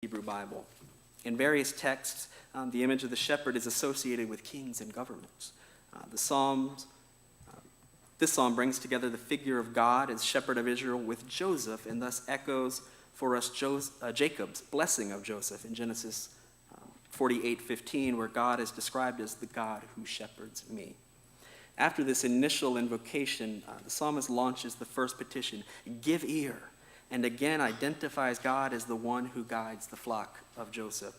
Hebrew Bible. In various texts, the image of the shepherd is associated with kings and governments. This psalm brings together the figure of God as shepherd of Israel with Joseph, and thus echoes for us Jacob's blessing of Joseph in Genesis 48:15, where God is described as the God who shepherds me. After this initial invocation, the psalmist launches the first petition, give ear, and again identifies God as the one who guides the flock of Joseph.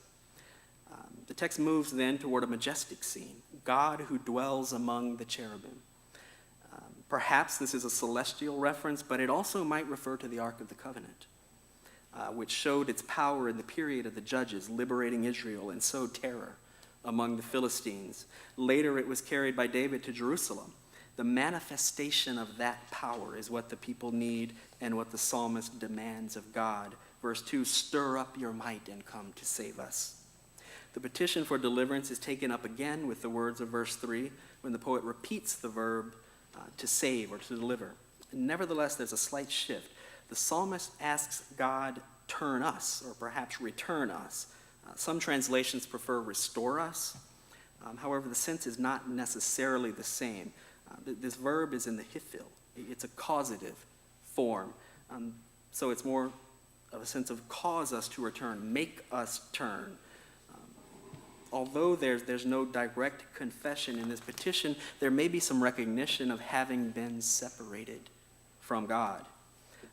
The text moves then toward a majestic scene, God who dwells among the cherubim. Perhaps this is a celestial reference, but it also might refer to the Ark of the Covenant, which showed its power in the period of the judges liberating Israel and sowed terror among the Philistines. Later it was carried by David to Jerusalem. The manifestation of that power is what the people need and what the psalmist demands of God. Verse 2, stir up your might and come to save us. The petition for deliverance is taken up again with the words of verse 3 when the poet repeats the verb to save or to deliver. Nevertheless, there's a slight shift. The psalmist asks God, turn us, or perhaps return us. Some translations prefer restore us. However, the sense is not necessarily the same. This verb is in the hifil. It's a causative form. So it's more of a sense of cause us to return, make us turn. Although there's no direct confession in this petition, there may be some recognition of having been separated from God.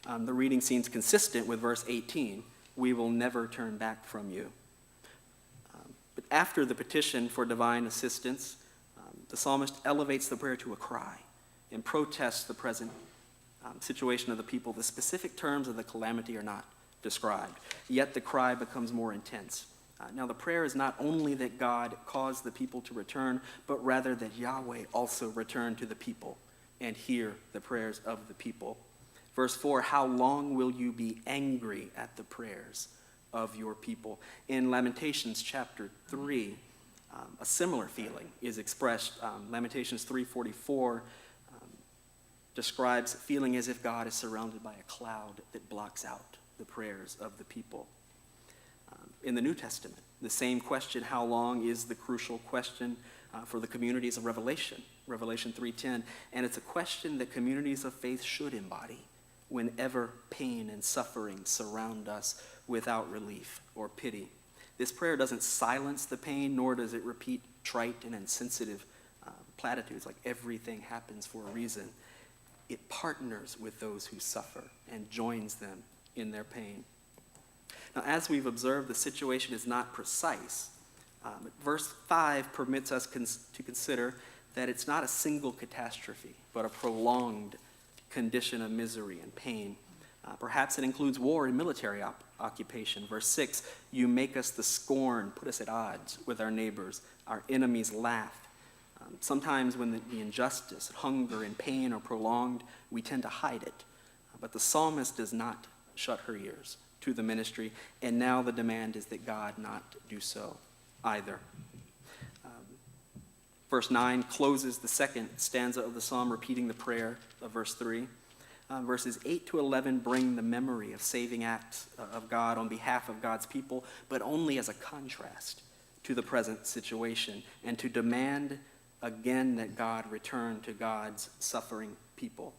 The reading seems consistent with verse 18, we will never turn back from you. But after the petition for divine assistance, the psalmist elevates the prayer to a cry and protests the present situation of the people. The specific terms of the calamity are not described, yet the cry becomes more intense. Now the prayer is not only that God cause the people to return, but rather that Yahweh also return to the people and hear the prayers of the people. Verse 4, how long will you be angry at the prayers of your people? In Lamentations chapter 3, a similar feeling is expressed. Lamentations 3:44 describes feeling as if God is surrounded by a cloud that blocks out the prayers of the people. In the New Testament, the same question, how long, is the crucial question for the communities of Revelation 3:10, and it's a question that communities of faith should embody whenever pain and suffering surround us without relief or pity. This prayer doesn't silence the pain, nor does it repeat trite and insensitive platitudes like everything happens for a reason. It partners with those who suffer and joins them in their pain. Now, as we've observed, the situation is not precise. Verse 5 permits us to consider that it's not a single catastrophe, but a prolonged condition of misery and pain. Perhaps it includes war and military occupation. Verse 6, you make us the scorn, put us at odds with our neighbors. Our enemies laugh. Sometimes when the injustice, hunger, and pain are prolonged, we tend to hide it. But the psalmist does not shut her ears to the ministry, and now the demand is that God not do so either. Verse 9 closes the second stanza of the psalm, repeating the prayer of verse 3. Verses 8 to 11 bring the memory of saving acts of God on behalf of God's people, but only as a contrast to the present situation, and to demand again that God return to God's suffering people.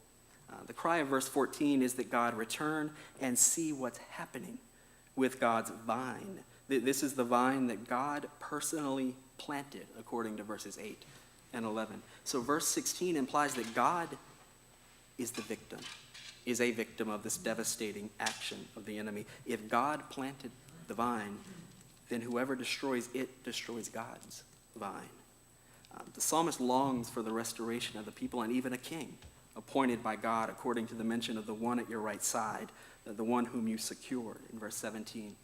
The cry of verse 14 is that God return and see what's happening with God's vine. This is the vine that God personally planted, according to verses 8 and 11. So verse 16 implies that God is a victim of this devastating action of the enemy. If God planted the vine, then whoever destroys it destroys God's vine. The psalmist longs for the restoration of the people and even a king appointed by God, according to the mention of the one at your right side, the one whom you secured in verse 17.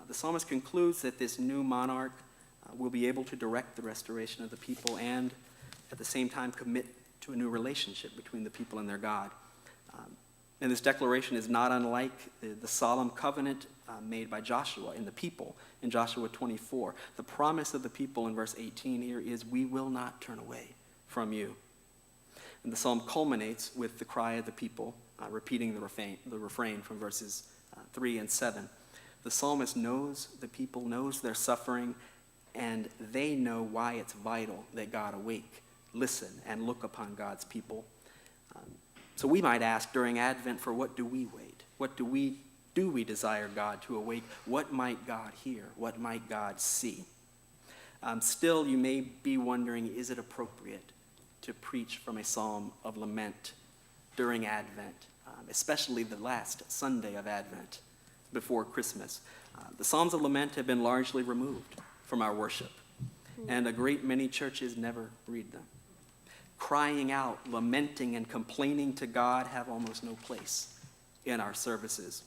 The psalmist concludes that this new monarch will be able to direct the restoration of the people and at the same time commit to a new relationship between the people and their God. And this declaration is not unlike the solemn covenant made by Joshua and the people in Joshua 24. The promise of the people in verse 18 here is, we will not turn away from you. And the psalm culminates with the cry of the people, repeating the refrain from verses 3 and 7. The psalmist knows the people, knows their suffering, and they know why it's vital that God awake, listen, and look upon God's people. So we might ask during Advent, for what do we wait? What do we desire God to awake? What might God hear? What might God see? Still, you may be wondering, is it appropriate to preach from a psalm of lament during Advent, especially the last Sunday of Advent before Christmas? The Psalms of Lament have been largely removed from our worship, and a great many churches never read them. Crying out, lamenting, and complaining to God have almost no place in our services.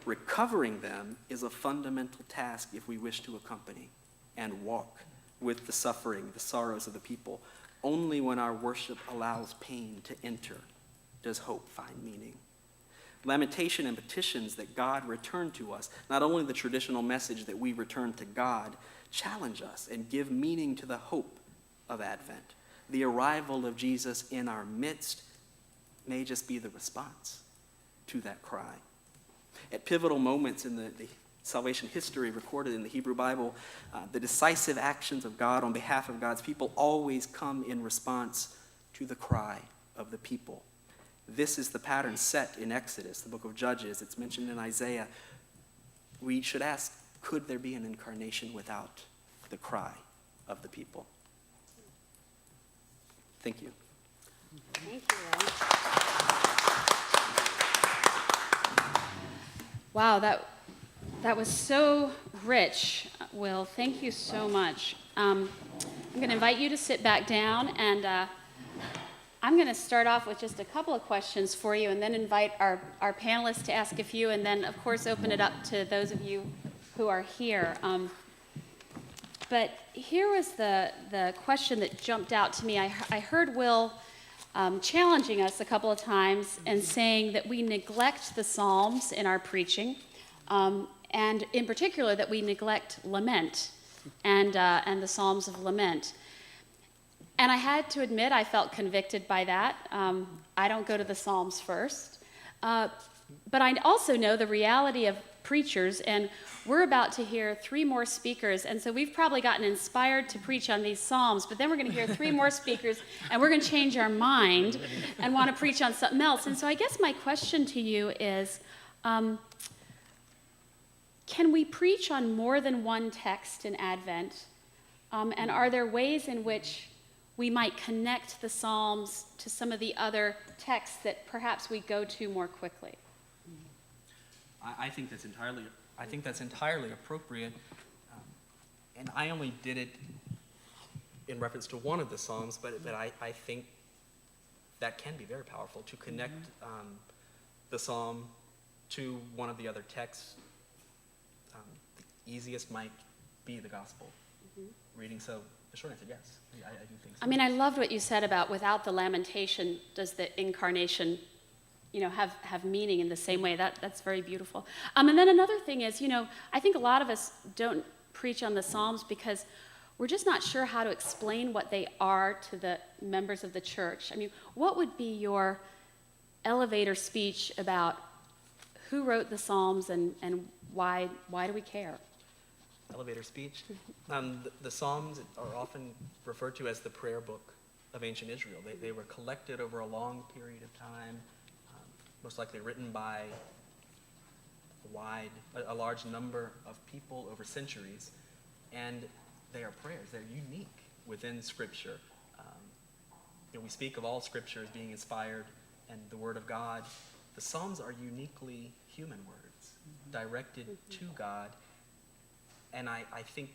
Recovering them is a fundamental task if we wish to accompany and walk with the suffering, the sorrows of the people. Only when our worship allows pain to enter does hope find meaning. Lamentation and petitions that God return to us, not only the traditional message that we return to God, challenge us and give meaning to the hope of Advent. The arrival of Jesus in our midst may just be the response to that cry. At pivotal moments in the salvation history recorded in the Hebrew Bible, the decisive actions of God on behalf of God's people always come in response to the cry of the people. This is the pattern set in Exodus, the book of Judges. It's mentioned in Isaiah. We should ask, could there be an incarnation without the cry of the people? Thank you. Thank you, Will. Wow, that was so rich, Will. Thank you so much. I'm going to invite you to sit back down, and I'm going to start off with just a couple of questions for you, and then invite our panelists to ask a few, and then, of course, open it up to those of you who are here. But here was the question that jumped out to me. I heard Will challenging us a couple of times and saying that we neglect the Psalms in our preaching, and in particular that we neglect lament and the Psalms of lament. And I had to admit I felt convicted by that. I don't go to the Psalms first. But I also know the reality of preachers, and we're about to hear 3 more speakers, and so we've probably gotten inspired to preach on these Psalms, but then we're going to hear 3 more speakers, and we're going to change our mind and want to preach on something else. And so I guess my question to you is, can we preach on more than one text in Advent? And are there ways in which we might connect the Psalms to some of the other texts that perhaps we go to more quickly? I think that's entirely appropriate, and I only did it in reference to one of the Psalms, but I think that can be very powerful to connect the Psalm to one of the other texts. The easiest might be the Gospel reading. So the short answer, yes, I do think so. I mean, I loved what you said about without the lamentation, does the incarnation have meaning in the same way. That's very beautiful. And then another thing is, I think a lot of us don't preach on the Psalms because we're just not sure how to explain what they are to the members of the church. I mean, what would be your elevator speech about who wrote the Psalms and why do we care? Elevator speech. The Psalms are often referred to as the prayer book of ancient Israel. They were collected over a long period of time, most likely written by a large number of people over centuries, and they are prayers. They're unique within Scripture. We speak of all Scripture as being inspired and the Word of God. The Psalms are uniquely human words, directed to God, and I think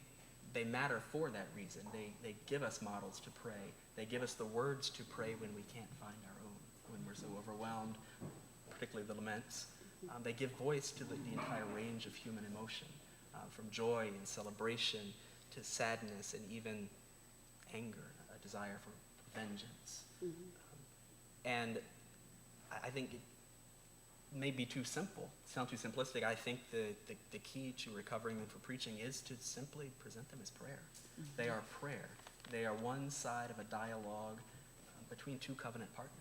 they matter for that reason. They give us models to pray. They give us the words to pray when we can't find our own, when we're so overwhelmed, particularly the laments. They give voice to the entire range of human emotion, from joy and celebration to sadness and even anger, a desire for vengeance. And I think it may be too simple, sound too simplistic. I think the key to recovering them for preaching is to simply present them as prayer. They are prayer. They are one side of a dialogue between 2 covenant partners.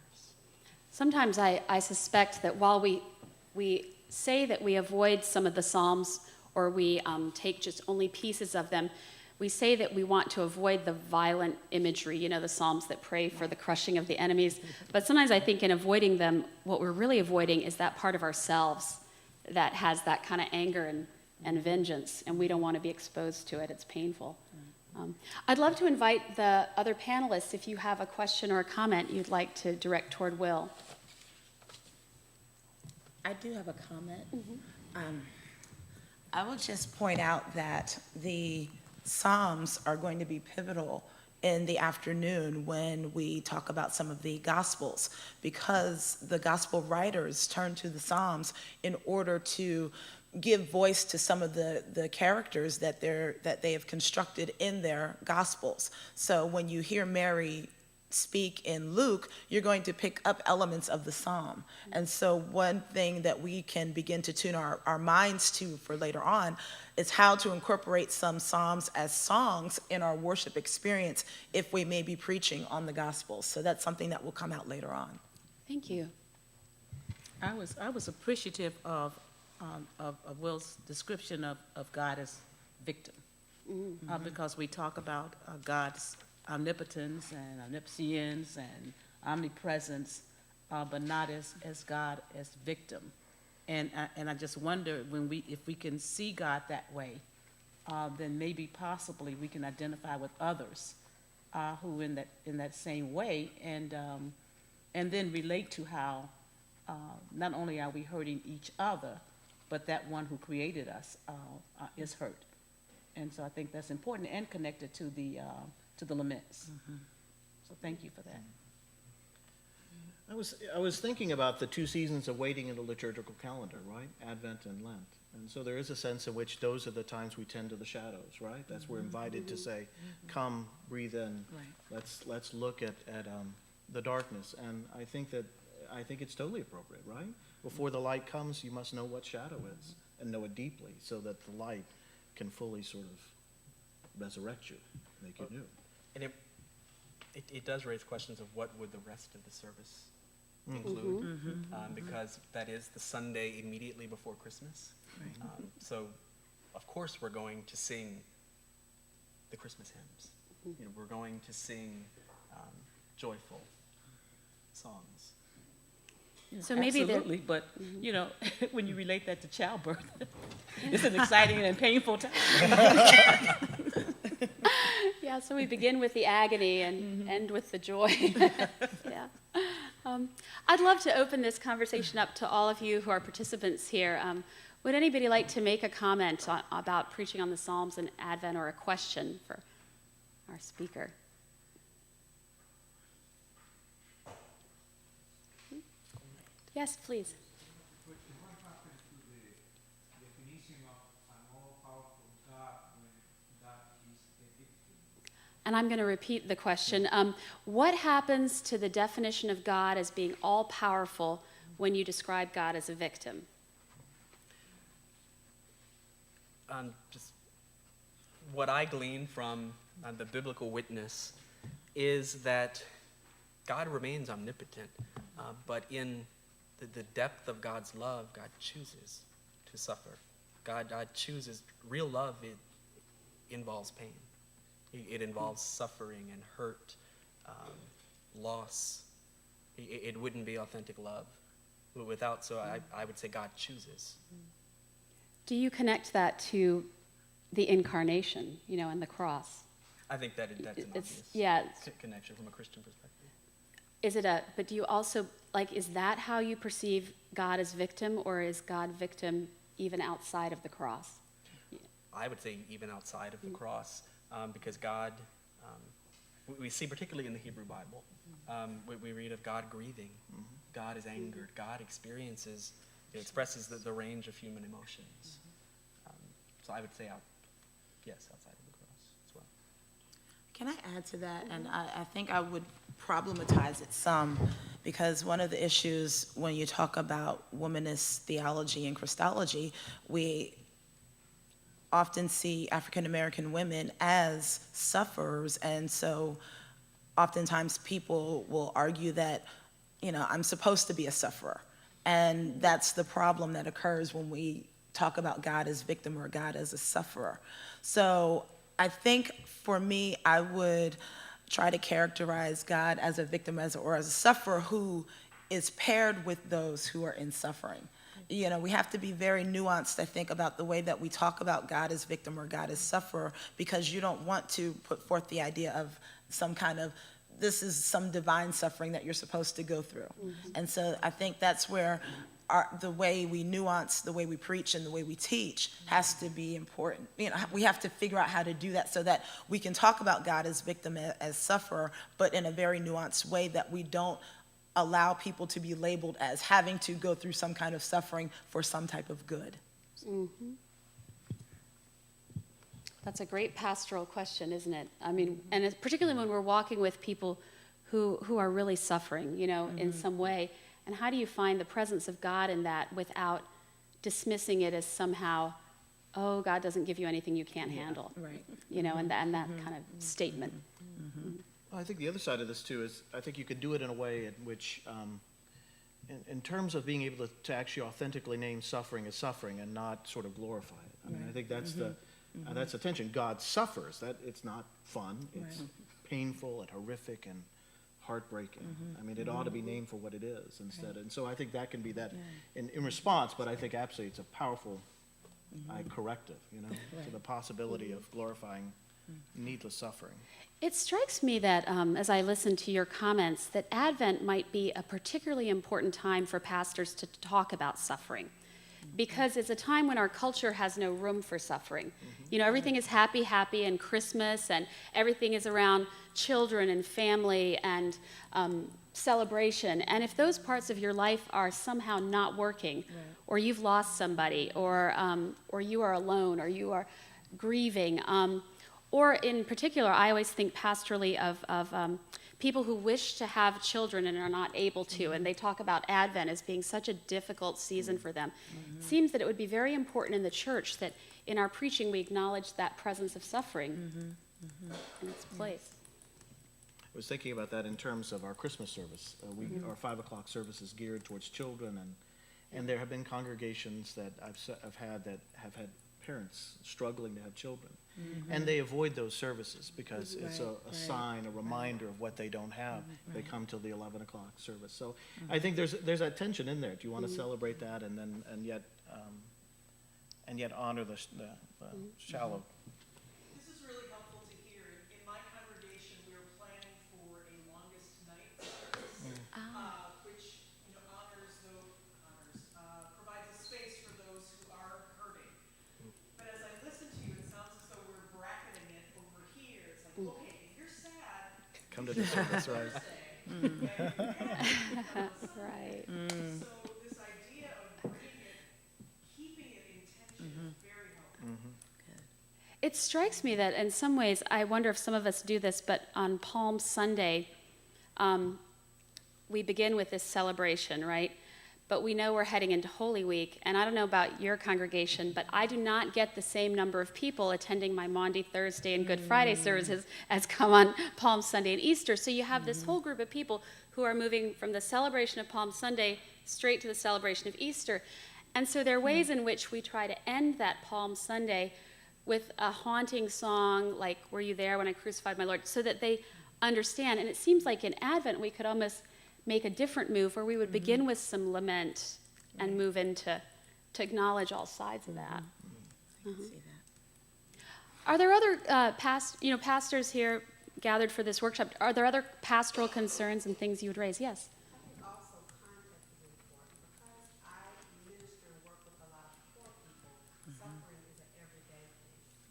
Sometimes I suspect that while we say that we avoid some of the Psalms or we take just only pieces of them. We say that we want to avoid the violent imagery, the Psalms that pray for the crushing of the enemies. But sometimes I think in avoiding them, what we're really avoiding is that part of ourselves that has that kind of anger and vengeance, and we don't want to be exposed to it. It's painful. I'd love to invite the other panelists if you have a question or a comment you'd like to direct toward Will. I do have a comment. I will just point out that the Psalms are going to be pivotal in the afternoon when we talk about some of the Gospels, because the Gospel writers turn to the Psalms in order to give voice to some of the characters that they have constructed in their Gospels. So when you hear Mary speak in Luke, you're going to pick up elements of the Psalm. And so one thing that we can begin to tune our minds to for later on is how to incorporate some Psalms as songs in our worship experience if we may be preaching on the Gospels. So that's something that will come out later on. Thank you. I was appreciative of Will's description of God as victim, because we talk about God's omnipotence and omniscience and omnipresence, but not as God as victim. And I just wonder if we can see God that way, then maybe possibly we can identify with others who in that same way, and then relate to how not only are we hurting each other, but that one who created us is hurt. And so I think that's important and connected to the laments. So thank you for that. I was thinking about the 2 seasons of waiting in the liturgical calendar, right? Advent and Lent. And so there is a sense in which those are the times we tend to the shadows, right? That's we're invited to say, come, breathe in. Right. Let's look at the darkness. And I think it's totally appropriate, right? Before the light comes, you must know what shadow is and know it deeply so that the light can fully sort of resurrect you, make you new. And it does raise questions of what would the rest of the service include, because that is the Sunday immediately before Christmas. So, of course, we're going to sing the Christmas hymns. We're going to sing joyful songs. So maybe absolutely, but when you relate that to childbirth, it's an exciting and painful time. Yeah, so we begin with the agony and end with the joy. Yeah. I'd love to open this conversation up to all of you who are participants here. Would anybody like to make a comment about preaching on the Psalms and Advent, or a question for our speaker? Yes, please. What happens to the definition of an all-powerful God when God is a victim? And I'm going to repeat the question. What happens to the definition of God as being all-powerful when you describe God as a victim? Just what I glean from the biblical witness is that God remains omnipotent, but in the depth of God's love, God chooses to suffer. God chooses. Real love, it involves pain. It involves suffering and hurt, loss. It wouldn't be authentic love without. So I would say God chooses. Do you connect that to the incarnation, and the cross? I think that's an obvious connection from a Christian perspective. But do you also, is that how you perceive God as victim, or is God victim even outside of the cross? I would say even outside of the cross, because God, we see particularly in the Hebrew Bible, we read of God grieving. God is angered. God expresses the range of human emotions. So I would say, yes, outside of the cross as well. Can I add to that? And I think I would problematize it some, because one of the issues when you talk about womanist theology and Christology, we often see African American women as sufferers, and so oftentimes people will argue that, I'm supposed to be a sufferer. And that's the problem that occurs when we talk about God as victim or God as a sufferer. So I think for me, I would try to characterize God as a victim or as a sufferer who is paired with those who are in suffering. You know, we have to be very nuanced, I think, about the way that we talk about God as victim or God as sufferer, because you don't want to put forth the idea of some kind of, this is some divine suffering that you're supposed to go through. And so I think that's where the way we nuance, the way we preach, and the way we teach has to be important. You know, we have to figure out how to do that so that we can talk about God as victim, as sufferer, but in a very nuanced way that we don't allow people to be labeled as having to go through some kind of suffering for some type of good. That's a great pastoral question, isn't it? I mean, and it's particularly when we're walking with people who are really suffering, you know, in some way. And how do you find the presence of God in that without dismissing it as somehow, oh, God doesn't give you anything you can't handle, Right. you know, and that kind of statement. Well, I think the other side of this too is I think you could do it in a way in which, in terms of being able to actually authentically name suffering as suffering and not sort of glorify it. I mean, I think that's that's the tension. God suffers. That it's not fun. It's painful and horrific and heartbreaking. I mean, it ought to be named for what it is instead. And so I think that can be that in response. But I think absolutely it's a powerful corrective, you know, to the possibility of glorifying needless suffering. It strikes me that as I listen to your comments, that Advent might be a particularly important time for pastors to talk about suffering, because it's a time when our culture has no room for suffering. You know, everything is happy, happy, and Christmas, and everything is around children and family and celebration. And if those parts of your life are somehow not working, or you've lost somebody, or you are alone, or you are grieving, or in particular, I always think pastorally of people who wish to have children and are not able to, and they talk about Advent as being such a difficult season for them. It seems that it would be very important in the church that in our preaching we acknowledge that presence of suffering in its place. I was thinking about that in terms of our Christmas service. Our 5 o'clock service is geared towards children, and there have been congregations that I've had that have had parents struggling to have children. And they avoid those services because it's a sign, a reminder of what they don't have. They come to the 11 o'clock service. So I think there's that tension in there. Do you want to celebrate that and yet honor the shallow? This is really helpful to hear. In my congregation, we are planning for a longest night service, which provides a space for those who are hurting. But as I listen to you, it sounds as though we're bracketing it over here. It's like, okay, if you're sad, Come to the service, right? Right. So this idea of keeping it in tension is very helpful. It strikes me that in some ways, I wonder if some of us do this, but on Palm Sunday, we begin with this celebration, right? But we know we're heading into Holy Week, and I don't know about your congregation, but I do not get the same number of people attending my Maundy Thursday and Good Friday services as come on Palm Sunday and Easter. So you have this whole group of people who are moving from the celebration of Palm Sunday straight to the celebration of Easter. And so there are ways in which we try to end that Palm Sunday with a haunting song like "Were You There When I Crucified My Lord," so that they understand. And it seems like in Advent we could almost make a different move where we would begin with some lament and move into to acknowledge all sides of that. Are there other pastors here gathered for this workshop? Are there other pastoral concerns and things you would raise? Yes. Also, context is important because I minister and work with a lot of poor people. Suffering is an everyday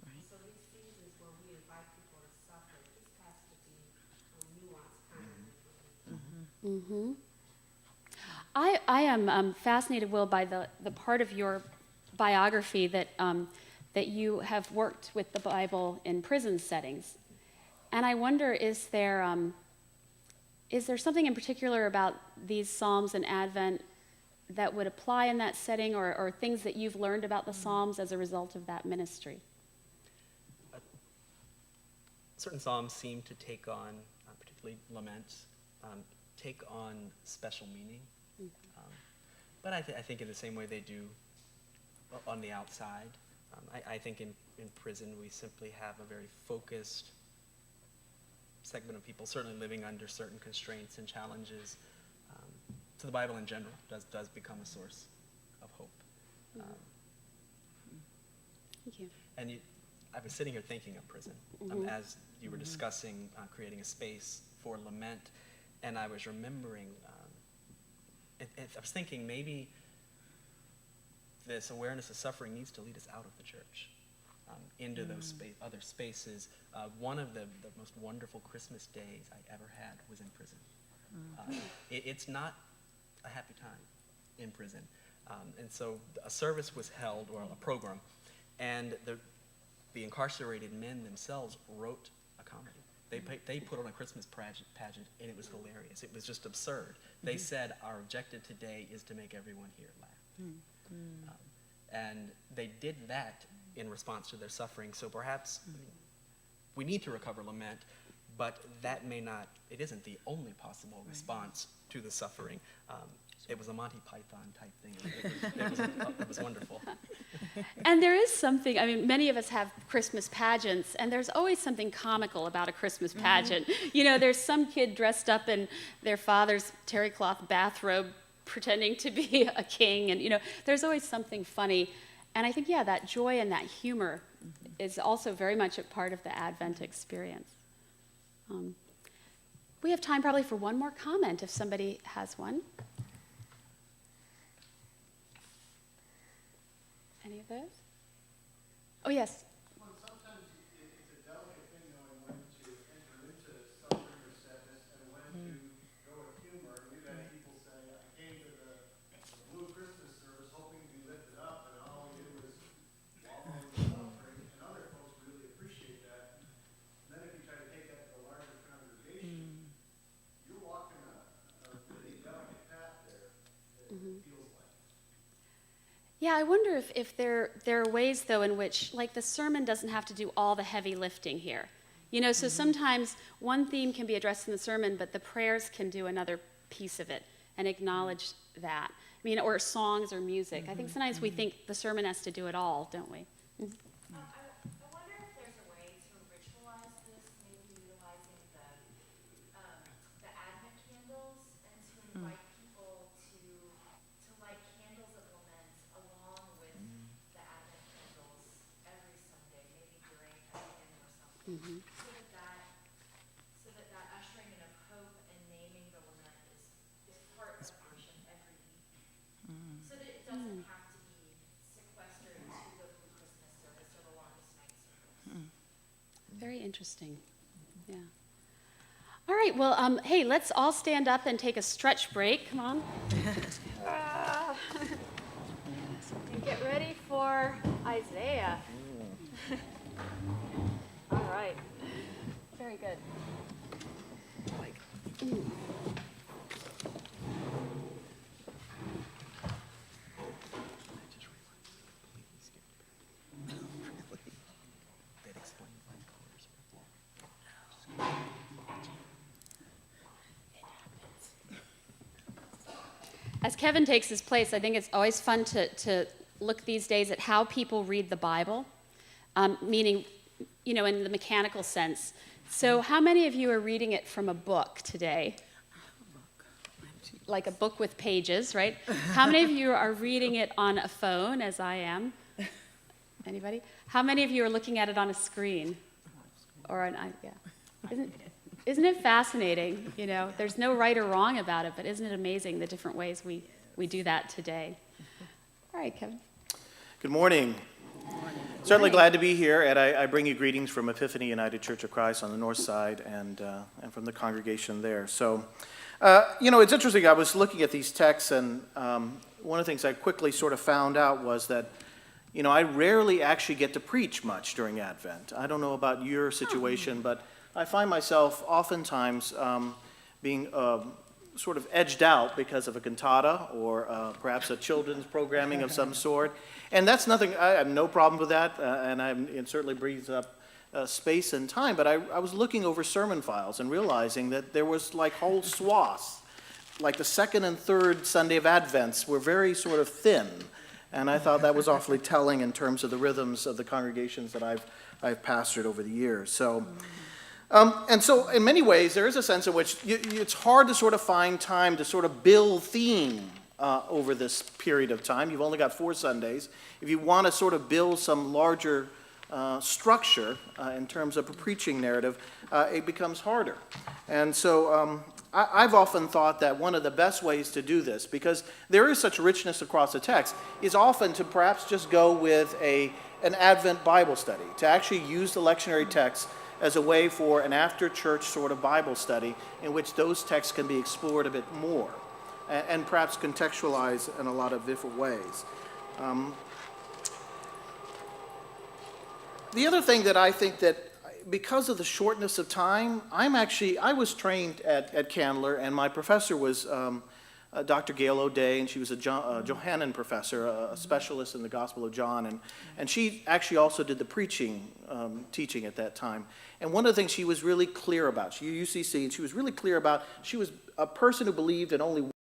thing. So these seasons where we invite people to suffer, it just has to be a nuanced kind of information. I am fascinated, Will, by the part of your biography that you have worked with the Bible in prison settings. And I wonder, is there something in particular about these Psalms and Advent that would apply in that setting, or things that you've learned about the Psalms as a result of that ministry? Certain psalms seem to take on, particularly laments, take on special meaning. But I think in the same way they do on the outside. I think in prison we simply have a very focused segment of people, certainly living under certain constraints and challenges. So the Bible in general does become a source of hope. Thank you. And I was sitting here thinking of prison as you were discussing creating a space for lament, and I was remembering, I was thinking maybe this awareness of suffering needs to lead us out of the church into those other spaces. One of the most wonderful Christmas days I ever had was in prison. It's not a happy time in prison. And so a service was held, or a program, and the incarcerated men themselves wrote a comedy. They put on a Christmas pageant, and it was hilarious. It was just absurd. They said, our objective today is to make everyone here laugh. And they did that in response to their suffering. So perhaps we need to recover lament, but it isn't the only possible response to the suffering. It was a Monty Python type thing. It was wonderful. And there is something, many of us have Christmas pageants, and there's always something comical about a Christmas pageant. There's some kid dressed up in their father's terry cloth bathrobe pretending to be a king, and there's always something funny. And I think, that joy and that humor is also very much a part of the Advent experience. We have time probably for one more comment if somebody has one. Any of those? Oh, yes. Well, sometimes it's a delicate thing knowing when to enter into suffering or sadness and when to go with humor. We've had people say, I came to the Blue Christmas service hoping to be lifted up, and all we did was wallow in suffering, and other folks really appreciate that. And then if you try to take that to the larger congregation, you're walking a really delicate path there, it feels like. Yeah, I wonder if there are ways, though, in which, the sermon doesn't have to do all the heavy lifting here. So sometimes one theme can be addressed in the sermon, but the prayers can do another piece of it and acknowledge that. Or songs or music. I think sometimes we think the sermon has to do it all, don't we? I wonder if there's a way to ritualize this, maybe utilizing the Advent candles, and to invite people to light candles of lament along with the Advent candles every Sunday, maybe during Advent or something, so that ushering in of hope and naming the lament is part of worship every week, so that it doesn't have to be sequestered to the Blue Christmas service or the longest night service. Very interesting. Yeah. All right, well, hey, let's all stand up and take a stretch break. Come on. And get ready for Isaiah. All right. Very good. As Kevin takes his place, I think it's always fun to look these days at how people read the Bible, meaning, in the mechanical sense. So how many of you are reading it from a book today? Like a book with pages, right? How many of you are reading it on a phone, as I am? Anybody? How many of you are looking at it on a screen? Or Isn't it fascinating? There's no right or wrong about it, but isn't it amazing the different ways we do that today? All right, Kevin. Good morning. Certainly glad to be here, and I bring you greetings from Epiphany United Church of Christ on the north side and from the congregation there. So, it's interesting. I was looking at these texts, and one of the things I quickly sort of found out was that, I rarely actually get to preach much during Advent. I don't know about your situation, but I find myself oftentimes being sort of edged out because of a cantata or perhaps a children's programming of some sort. And that's nothing, I have no problem with that, and it certainly breathes up space and time. But I was looking over sermon files and realizing that there was whole swaths, like the second and third Sunday of Advents were very sort of thin. And I thought that was awfully telling in terms of the rhythms of the congregations that I've pastored over the years. So, and so in many ways, there is a sense in which it's hard to sort of find time to sort of build theme over this period of time. You've only got 4 Sundays. If you want to sort of build some larger structure in terms of a preaching narrative, it becomes harder. And so I've often thought that one of the best ways to do this, because there is such richness across the text, is often to perhaps just go with an Advent Bible study, to actually use the lectionary text as a way for an after-church sort of Bible study in which those texts can be explored a bit more and perhaps contextualized in a lot of different ways. The other thing that I think that because of the shortness of time, I was trained at Candler, and my professor was Dr. Gail O'Day, and she was a Johannine professor, a specialist in the Gospel of John, and she actually also did the preaching teaching at that time. And one of the things she was really clear about, she UCC, and she was really clear about, she was a person who believed in only